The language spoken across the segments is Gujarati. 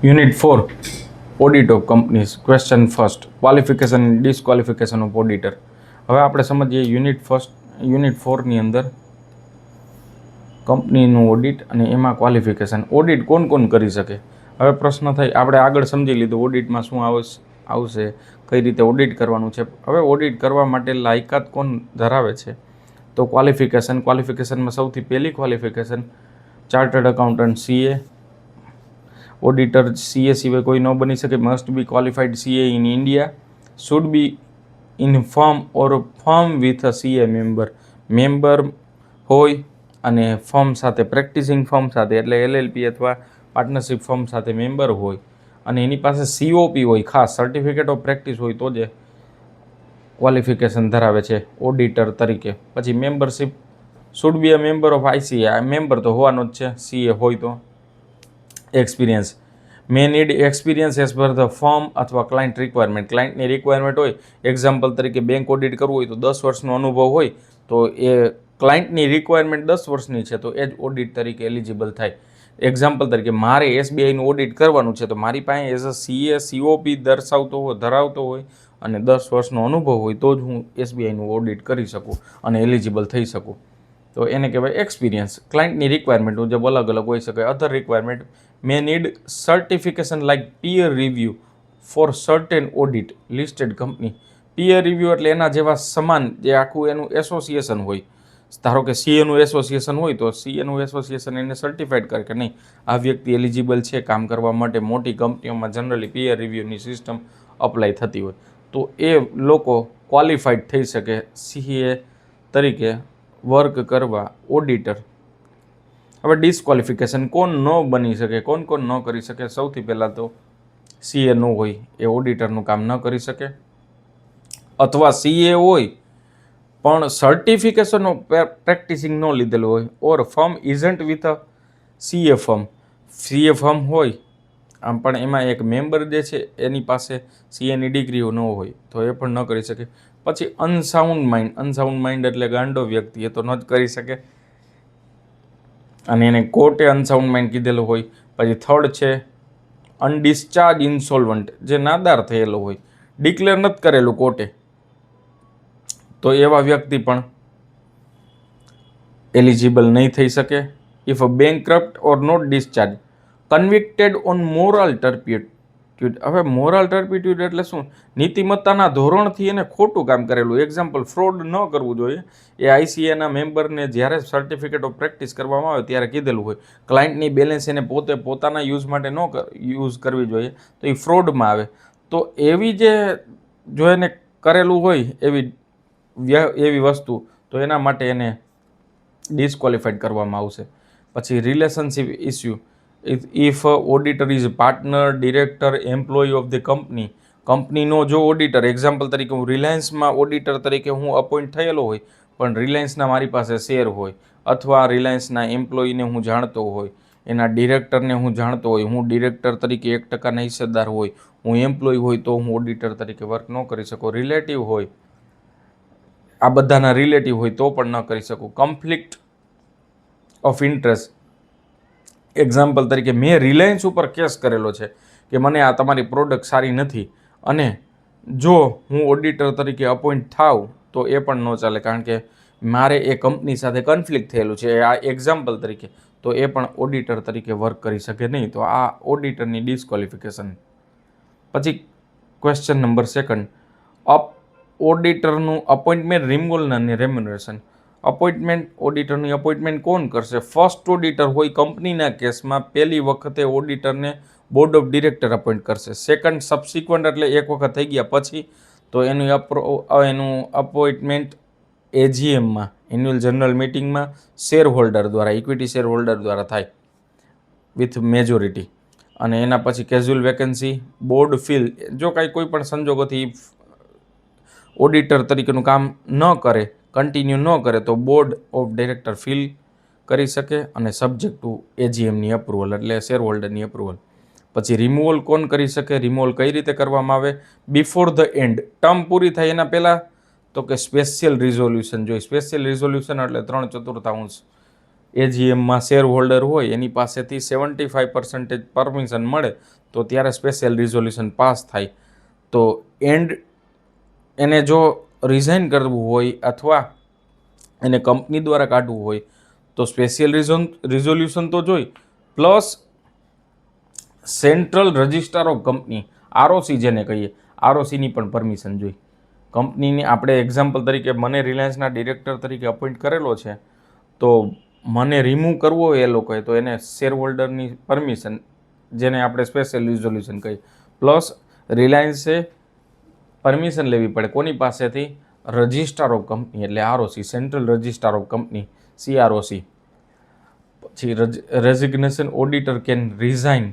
Unit 4 Audit of Companies. Question first. Qualification and disqualification of auditor. હવે આપણે સમજીએ યુનિટ 4ની અંદર કંપનીનું ઓડિટ અને એમાં ક્વોલિફિકેશન. ઓડિટ કોણ કોણ કરી શકે? હવે પ્રશ્ન થાય, આપણે આગળ સમજી લીધું ઓડિટમાં શું આવશે, કઈ રીતે ઓડિટ કરવાનું છે. હવે ઓડિટ કરવા માટે લાયકાત કોણ ધરાવે છે? તો ક્વોલિફિકેશનમાં સૌથી પહેલી qualification chartered accountant CA. Auditor CA સિવાય કોઈ ન બની શકે. Must be qualified CA in India. Should be in firm or firm with a CA member હોય અને ફર્મ સાથે પ્રેક્ટિસિંગ ફર્મ સાથે એટલે LLP અથવા પાર્ટનરશિપ ફર્મ સાથે મેમ્બર હોય અને એની પાસે COP હોય, ખાસ સર્ટિફિકેટ ઓફ પ્રેક્ટિસ હોય તો જ ક્વોલિફિકેશન ધરાવે છે ઓડિટર તરીકે. પછી membership should be a member of ICA. Member તો હોવાનો જ છે CA હોય તો. Experience May need experience as per the firm અથવા ક્લાયન્ટ રિક્વાયરમેન્ટ. ક્લાયન્ટની રિક્વાયરમેન્ટ હોય, એક્ઝામ્પલ તરીકે બેંક ઓડિટ કરવું હોય તો 10 વર્ષનો અનુભવ હોય તો એ ક્લાયન્ટની રિક્વાયરમેન્ટ 10 વર્ષની છે તો એ જ ઓડિટ તરીકે એલિજિબલ થાય. એક્ઝામ્પલ તરીકે મારે SBIનું ઓડિટ કરવાનું છે તો મારી પાસે એઝ અ CA COP ધરાવતો હોય અને 10 વર્ષનો અનુભવ હોય તો જ હું SBIનું ઓડિટ કરી શકું અને એલિજિબલ થઈ શકું. તો એને કહેવાય એક્સપિરિયન્સ. ક્લાયન્ટની રિક્વાયરમેન્ટ મુજબ અલગ અલગ હોઈ શકે. Other requirement may need certification like peer review for certain audit listed company. peer review એટલે એના જેવા સમાન જે આખું એનું એસોસિએશન હોય. ધારો કે CAનું એસોસિએશન હોય તો CAનું એસોસિએશન એને સર્ટિફાઈડ કરે કે નહીં આ વ્યક્તિ એલિજિબલ છે કામ કરવા માટે. મોટી કંપનીઓમાં જનરલી peer reviewની સિસ્ટમ અપ્લાય થતી હોય તો એ લોકો ક્વોલિફાઈડ થઈ શકે CA તરીકે વર્ક કરવા ઓડિટર. હવે ડિસ્ક્વોલિફિકેશન કોણ ન બની શકે, કોણ ન કરી શકે? સૌથી પહેલાં તો CA ન હોય એ ઓડિટરનું કામ ન કરી શકે, અથવા CA હોય પણ સર્ટિફિકેશન ઓફ પ્રેક્ટિસિંગ ન લીધેલું હોય, or firm isn't with a CA firm હોય આમ પણ એમાં એક મેમ્બર જે છે એની પાસે CAની ડિગ્રી ન હોય તો એ પણ ન કરી શકે. પછી અનસાઉન્ડ માઇન્ડ એટલે ગાંડો વ્યક્તિ, એ તો ન જ કરી શકે અને એને કોર્ટે અનસાઉન્ડ માઇન્ડ કીધેલું હોય. પછી થર્ડ છે અનડિસ્ચાર્જ ઇન્સોલ્વન્ટ, જે નાદાર થયેલો હોય, ડિક્લેર નથી કરેલું કોર્ટે તો એવા વ્યક્તિ પણ એલિજિબલ નહીં થઈ શકે. If a bankrupt or not discharge, convicted on moral turpitude. હવે મોરલ ટર્પ્યુટ એટલે શું? નીતિમત્તાના ધોરણથી એને ખોટું કામ કરેલું. એક્ઝામ્પલ, ફ્રોડ ન કરવું જોઈએ. એ ICAના મેમ્બરને જ્યારે સર્ટિફિકેટ ઓફ પ્રેક્ટિસ કરવામાં આવે ત્યારે કીધેલું હોય ક્લાયન્ટની બેલેન્સ એને પોતાના યુઝ માટે ન યુઝ કરવી જોઈએ તો એ ફ્રોડમાં આવે. તો એવી જો એને કરેલું હોય એવી વસ્તુ તો એના માટે એને ડિસ્ક્વોલિફાઈડ કરવામાં આવશે. પછી relationship issue. If auditor is partner, director, employ of the કંપનીનો જો ઓડિટર, એક્ઝામ્પલ તરીકે હું રિલાયન્સમાં ઓડિટર તરીકે હું અપોઇન્ટ થયેલો હોય પણ રિલાયન્સના મારી પાસે શેર હોય, અથવા રિલાયન્સના એમ્પ્લોયને હું જાણતો હોય, એના ડિરેક્ટરને હું જાણતો હોય, હું ડિરેક્ટર તરીકે 1% હિસ્સેદાર હોય, હું એમ્પ્લોય હોય તો હું ઓડિટર તરીકે વર્ક ન કરી શકું. રિલેટિવ હોય, આ બધાના રિલેટિવ હોય તો પણ ન કરી શકું. કન્ફ્લિક્ટ ઓફ ઇન્ટરેસ્ટ, એક્ઝામ્પલ તરીકે મેં રિલાયન્સ ઉપર કેસ કરેલો છે કે મને આ તમારી પ્રોડક્ટ સારી નથી અને જો હું ઓડિટર તરીકે અપોઇન્ટ થાવ તો એ પણ ન ચાલે કારણ કે મારે એ કંપની સાથે કન્ફ્લિક્ટ થયેલું છે. આ એક્ઝામ્પલ તરીકે તો એ પણ ઓડિટર તરીકે વર્ક કરી શકે નહીં. તો આ ઓડિટરની ડિસ્ક્વોલિફિકેશન. પછી ક્વેશ્ચન નંબર 2, ઓડિટરનું અપોઇન્ટમેન્ટ, રિમૂવલ અને રેમ્યુનરેશન. ઓડિટરની અપોઇન્ટમેન્ટ કોણ કરશે? ફર્સ્ટ ઓડિટર હોય કંપનીના કેસમાં પહેલી વખતે ઓડિટરને બોર્ડ ઓફ ડિરેક્ટર અપોઇન્ટ કરશે. સેકન્ડ સબસિક્વન્ટ એટલે એક વખત થઈ ગયા પછી તો એનું અપોઇન્ટમેન્ટ AGMમાં, એન્યુઅલ જનરલ મિટિંગમાં શેર હોલ્ડર દ્વારા, ઇક્વિટી શેર હોલ્ડર દ્વારા થાય વિથ મેજોરિટી. અને એના પછી કેઝ્યુઅલ વેકેન્સી, બોર્ડ ફિલ. જો કોઈ પણ સંજોગોથી ઓડિટર તરીકેનું કામ ન કરે, કન્ટિન્યુ ન કરે તો બોર્ડ ઓફ ડિરેક્ટર ફિલ કરી શકે અને સબ્જેક્ટ ટુ AGMની અપ્રુવલ એટલે શેર હોલ્ડરની અપ્રુવલ. પછી રિમૂવલ કોણ કરી શકે? રિમૂવલ કઈ રીતે કરવામાં આવે? બિફોર ધ એન્ડ, ટર્મ પૂરી થાય એના પહેલાં તો કે સ્પેશિયલ રિઝોલ્યુશન જોઈએ. સ્પેશિયલ રિઝોલ્યુશન એટલે 3/4 એજીએમમાં શેર હોલ્ડર હોય એની પાસેથી 75% પરમિશન મળે તો ત્યારે સ્પેશિયલ રિઝોલ્યુશન પાસ થાય. તો એને જો રિઝાઇન કરવું હોય અથવા એને કંપની દ્વારા કાઢવું હોય તો સ્પેશિયલ રિઝોલ્યુશન તો જોઈ, plus central registrar of company ROC જેને કહીએ, આરઓસીની પણ પરમિશન જોઈ. કંપનીની આપણે એક્ઝામ્પલ તરીકે મને રિલાયન્સના ડિરેક્ટર તરીકે અપોઇન્ટ કરેલો છે, તો મને રિમૂવ કરવો હોય એ લોકોએ તો એને શેર હોલ્ડરની પરમિશન, જેને આપણે સ્પેશિયલ રિઝોલ્યુશન કહીએ, પ્લસ રિલાયન્સે પરમિશન લેવી પડે કોની પાસેથી? રજિસ્ટ્રાર ઓફ કંપની એટલે ROC, central registrar of company CROC. પછી resignation auditor can resign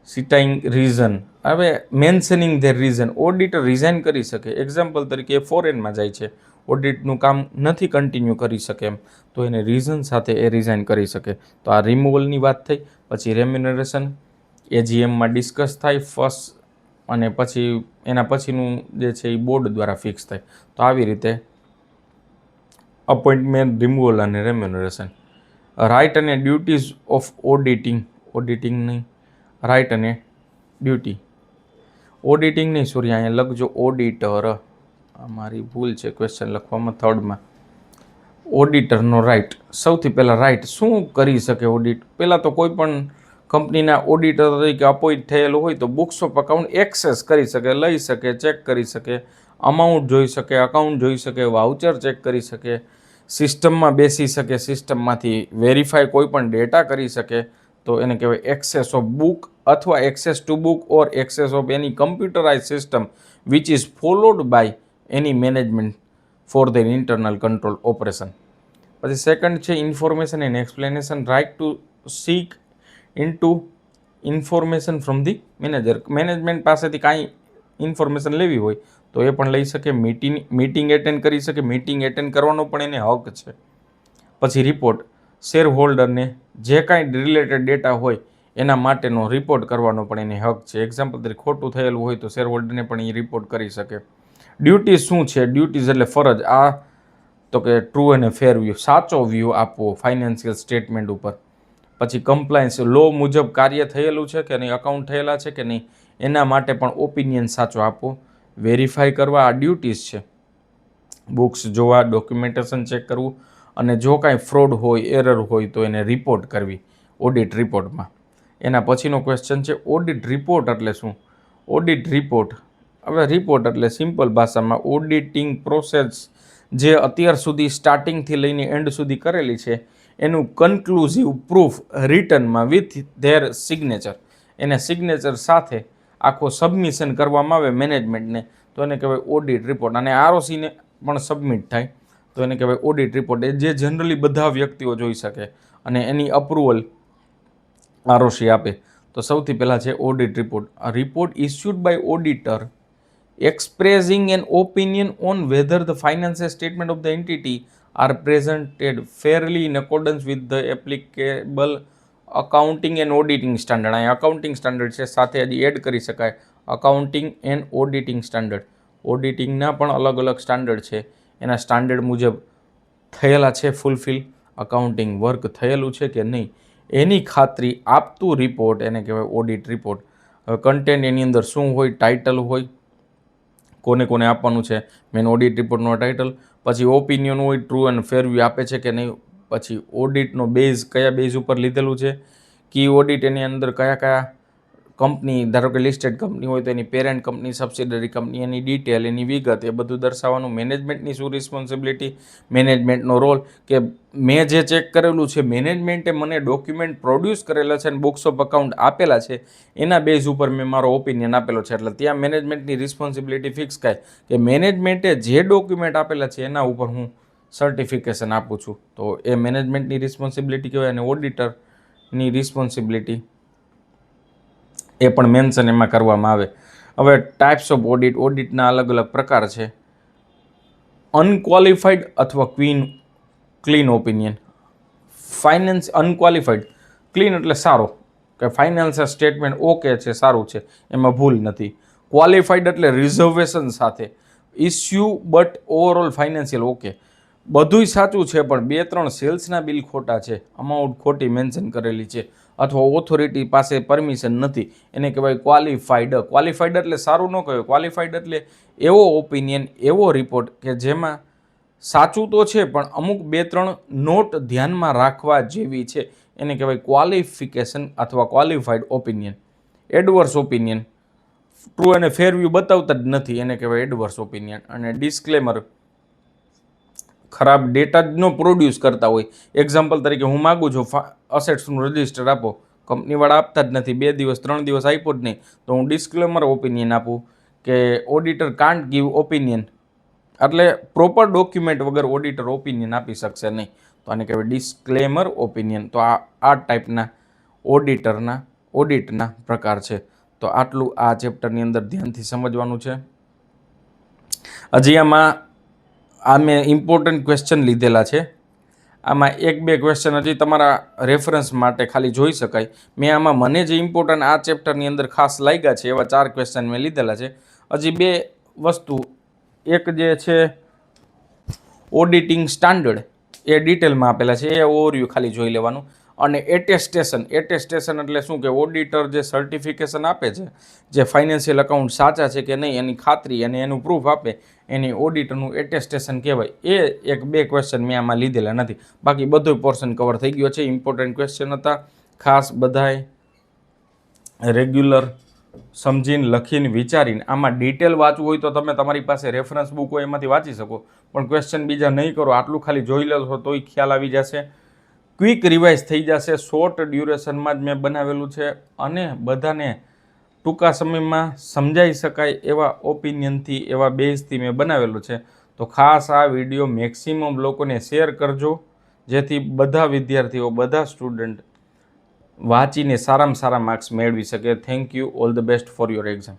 citing reason. હવે mentioning their reason, auditor resign કરી શકે. એક્ઝામ્પલ તરીકે ફોરેનમાં જાય છે, ઓડિટનું કામ નથી કન્ટિન્યુ કરી શકે એમ, તો એને રીઝન સાથે એ રિઝાઇન કરી શકે. તો આ રિમૂવલની વાત થઈ. પછી રેમ્યુનરેશન એજીએમમાં ડિસ્કસ થાય ફર્સ્ટ, અને પછી એના પછીનું જે છે એ બોર્ડ દ્વારા ફિક્સ થાય. તો આવી રીતે અપોઇન્ટમેન્ટ, રિમૂવલ અને રેમ્યુનરેશન. રાઇટ અને ડ્યુટીઝ ઓફ ઓડિટિંગની રાઇટ અને ડ્યુટી. ઓડિટિંગ નહીં, સોરી, અહીંયા લખજો ઓડિટર, મારી ભૂલ છે ક્વેશ્ચન લખવામાં થર્ડમાં. ઓડિટરનો રાઇટ, સૌથી પહેલાં રાઇટ શું કરી શકે ઓડિટ? પહેલાં તો કોઈ પણ કંપનીના ઓડિટર તરીકે અપોઇન્ટ થયેલું હોય તો બુક્સ ઓફ અકાઉન્ટ એક્સેસ કરી શકે, લઈ શકે, ચેક કરી શકે, અમાઉન્ટ જોઈ શકે, અકાઉન્ટ જોઈ શકે, વાઉચર ચેક કરી શકે, સિસ્ટમમાં બેસી શકે, સિસ્ટમમાંથી વેરીફાઈ કોઈ પણ ડેટા કરી શકે, તો એને કહેવાય એક્સેસ ઓફ બુક અથવા access to book or access of any computerise system which is followed by any management for their internal control operation. પછી સેકન્ડ છે information and explanation, right to seek into information from the manager. Management પાસેથી કાંઈ ઇન્ફોર્મેશન લેવી હોય તો એ પણ લઈ શકે. મીટિંગ એટેન્ડ કરી શકે, મીટિંગ એટેન્ડ કરવાનો પણ એને હક છે. પછી રિપોર્ટ, શેર હોલ્ડરને જે કાંઈ રિલેટેડ ડેટા હોય એના માટેનો રિપોર્ટ કરવાનો પણ એને હક છે. એક્ઝામ્પલ તરીકે ખોટું થયેલું હોય તો શેર હોલ્ડરને પણ એ રિપોર્ટ કરી શકે. ડ્યુટીઝ શું છે? ડ્યુટીઝ એટલે ફરજ. આ તો કે ટ્રુ અને ફેર વ્યૂ, સાચો વ્યૂ આપવો ફાઇનાન્શિયલ સ્ટેટમેન્ટ ઉપર. પછી કમ્પ્લાયન્સ, લો મુજબ કાર્ય થયેલું છે કે નહીં, અકાઉન્ટ થયેલા છે કે નહીં, એના માટે પણ ઓપિનિયન સાચો આપવો. વેરીફાઈ કરવા, આ ડ્યુટીઝ છે. બુક્સ જોવા, ડોક્યુમેન્ટેશન ચેક કરવું, અને જો કાંઈ ફ્રોડ હોય, એરર હોય તો એને રિપોર્ટ કરવી ઓડિટ રિપોર્ટમાં. એના પછીનો ક્વેશ્ચન છે ઓડિટ રિપોર્ટ એટલે શું? ઓડિટ રિપોર્ટ, હવે રિપોર્ટ એટલે સિમ્પલ ભાષામાં ઓડિટિંગ પ્રોસેસ જે અત્યાર સુધી સ્ટાર્ટિંગથી લઈને એન્ડ સુધી કરેલી છે એનું કન્ક્લુઝિવ પ્રૂફ રિટર્નમાં વિથ ધેર સિગ્નેચર, એને સિગ્નેચર સાથે આખો સબમિશન કરવામાં આવે મેનેજમેન્ટને, તો એને કહેવાય ઓડિટ રિપોર્ટ. અને આરઓસીને પણ સબમિટ થાય તો એને કહેવાય ઓડિટ રિપોર્ટ. એ જે જનરલી બધા વ્યક્તિઓ જોઈ શકે અને એની અપ્રુવલ આરઓસી આપે. તો સૌથી પહેલાં છે ઓડિટ રિપોર્ટ. આ report issued by auditor expressing an opinion on whether the financial statement of the entity are presented fairly in accordance with the applicable accounting and auditing standard. અહીં અકાઉન્ટિંગ સ્ટાન્ડર્ડ છે, સાથે હજી એડ કરી શકાય અકાઉન્ટિંગ એન્ડ ઓડિટિંગ સ્ટાન્ડર્ડ. ઓડિટિંગના પણ અલગ અલગ સ્ટાન્ડર્ડ છે, એના સ્ટાન્ડર્ડ મુજબ થયેલા છે ફૂલફિલ, અકાઉન્ટિંગ વર્ક થયેલું છે કે નહીં એની ખાતરી આપતું રિપોર્ટ એને કહેવાય ઓડિટ રિપોર્ટ. હવે કન્ટેન્ટ એની અંદર શું હોય? ટાઇટલ હોય, કોને કોને આપવાનું છે, મેન ઓડિટ રિપોર્ટનો ટાઇટલ. પછી ઓપિનિયન હોય, ટ્રુ એન્ડ ફેર વ્યૂ આપે છે કે નહીં. પછી ઓડિટનો બેઝ કયા બેઝ ઉપર લીધેલું છે, કી ઓડિટ એની અંદર કયા કયા કંપની, ધારો કે લિસ્ટેડ કંપની હોય તો એની પેરેન્ટ કંપની, સબસિડરી કંપની, એની ડિટેલ, એની વિગત, એ બધું દર્શાવવાનું. મેનેજમેન્ટની શું રિસ્પોન્સિબિલિટી, મેનેજમેન્ટનો રોલ, કે મેં જે ચેક કરેલું છે મેનેજમેન્ટે મને ડોક્યુમેન્ટ પ્રોડ્યુસ કરેલા છે અને બુક્સ ઓફ અકાઉન્ટ આપેલા છે, એના બેઝ ઉપર મેં મારો ઓપિનિયન આપેલો છે. એટલે ત્યાં મેનેજમેન્ટની રિસ્પોન્સિબિલિટી ફિક્સ થાય કે મેનેજમેન્ટે જે ડોક્યુમેન્ટ આપેલા છે એના ઉપર હું સર્ટિફિકેશન આપું છું. તો એ મેનેજમેન્ટની રિસ્પોન્સિબિલિટી કહેવાય. અને ઓડિટરની રિસ્પોન્સિબિલિટી એ પણ મેન્શન એમાં કરવામાં આવે. હવે ટાઈપ્સ ઓફ ઓડિટ, ઓડિટના અલગ અલગ પ્રકાર છે. અનક્વોલિફાઈડ અથવા clean opinion. Finance unqualified, clean એટલે સારો, કે ફાઇનાન્શિયલ સ્ટેટમેન્ટ ઓકે છે, સારું છે, એમાં ભૂલ નથી. ક્વોલિફાઈડ એટલે રિઝર્વેશન સાથે, issue but overall financial okay. બધુંય સાચું છે પણ 2-3 સેલ્સના બિલ ખોટા છે, અમાઉન્ટ ખોટી મેન્શન કરેલી છે, અથવા ઓથોરિટી પાસે પરમિશન નથી, એને કહેવાય ક્વોલિફાઈડ. ક્વોલિફાઈડ એટલે સારું ન કહેવાય. ક્વોલિફાઈડ એટલે એવો ઓપિનિયન, એવો રિપોર્ટ કે જેમાં સાચું તો છે પણ અમુક 2-3 નોટ ધ્યાનમાં રાખવા જેવી છે, એને કહેવાય ક્વોલિફિકેશન અથવા qualified opinion. Adverse opinion true અને ફેર વ્યૂ બતાવતા જ નથી, એને કહેવાય એડવર્સ ઓપિનિયન. અને ડિસ્ક્લેમર ખરાબ ડેટા જ ન પ્રોડ્યુસ કરતા હોય. એક્ઝામ્પલ તરીકે હું માગું છું અસેટ્સનું રજિસ્ટર આપો, કંપનીવાળા આપતા જ નથી, 2 દિવસ 3 દિવસ આપ્યો જ નહીં, તો હું ડિસ્ક્લેમર ઓપિનિયન આપું કે ઓડિટર કાન્ટ ગીવ ઓપિનિયન, એટલે પ્રોપર ડોક્યુમેન્ટ વગર ઓડિટર ઓપિનિયન આપી શકશે નહીં, તો આને કહેવાય ડિસ્ક્લેમર ઓપિનિયન. તો આ ટાઈપના ઓડિટના પ્રકાર છે. તો આટલું આ ચેપ્ટરની અંદર ધ્યાનથી સમજવાનું છે. હજી આ મેં ઇમ્પોર્ટન્ટ ક્વેશ્ચન લીધેલા છે. આમાં 1-2 ક્વેશ્ચન હજી તમારા રેફરન્સ માટે ખાલી જોઈ શકાય. મને જે ઇમ્પોર્ટન્ટ આ ચેપ્ટરની અંદર ખાસ લાગ્યા છે એવા 4 ક્વેશ્ચન મેં લીધેલા છે. હજી 2 વસ્તુ, એક જે છે ઓડિટિંગ સ્ટાન્ડર્ડ એ ડિટેલમાં આપેલા છે, એ ઓવરવ્યૂ ખાલી જોઈ લેવાનું. અને એટેસ્ટેશન એટલે શું કે ઓડિટર જે સર્ટિફિકેશન આપે છે, જે ફાઇનાન્શિયલ અકાઉન્ટ સાચા છે કે નહીં એની ખાતરી અને એનું પ્રૂફ આપે, એની ઓડિટરનું એટેસ્ટેશન કહેવાય. એ 1-2 ક્વેશ્ચન મેં આમાં લીધેલા નથી, બાકી બધો પોર્શન કવર થઈ ગયો છે. ઇમ્પોર્ટન્ટ ક્વેશ્ચન હતા, ખાસ બધાય રેગ્યુલર સમજીને, લખીને, વિચારીને. આમાં ડિટેલ વાંચવું હોય તો તમે તમારી પાસે રેફરન્સ બુક હોય એમાંથી વાંચી શકો, પણ ક્વેશ્ચન બીજા નહીં કરો, આટલું ખાલી જોઈ લેશો તોય ખ્યાલ આવી જશે. ક્વિક રિવાઇઝ થઈ જશે. શોર્ટ ડ્યુરેશનમાં જ મેં બનાવેલું છે અને બધાને ટૂંકા સમયમાં સમજાઈ શકાય એવા ઓપિનિયનથી, એવા બેઝથી મેં બનાવેલું છે. તો ખાસ આ વિડીયો મેક્સિમમ લોકોને શેર કરજો, જેથી બધા વિદ્યાર્થીઓ, બધા સ્ટુડન્ટ વાંચીને સારામાં સારા માર્ક્સ મેળવી શકે. Thank you. All the best for your exam.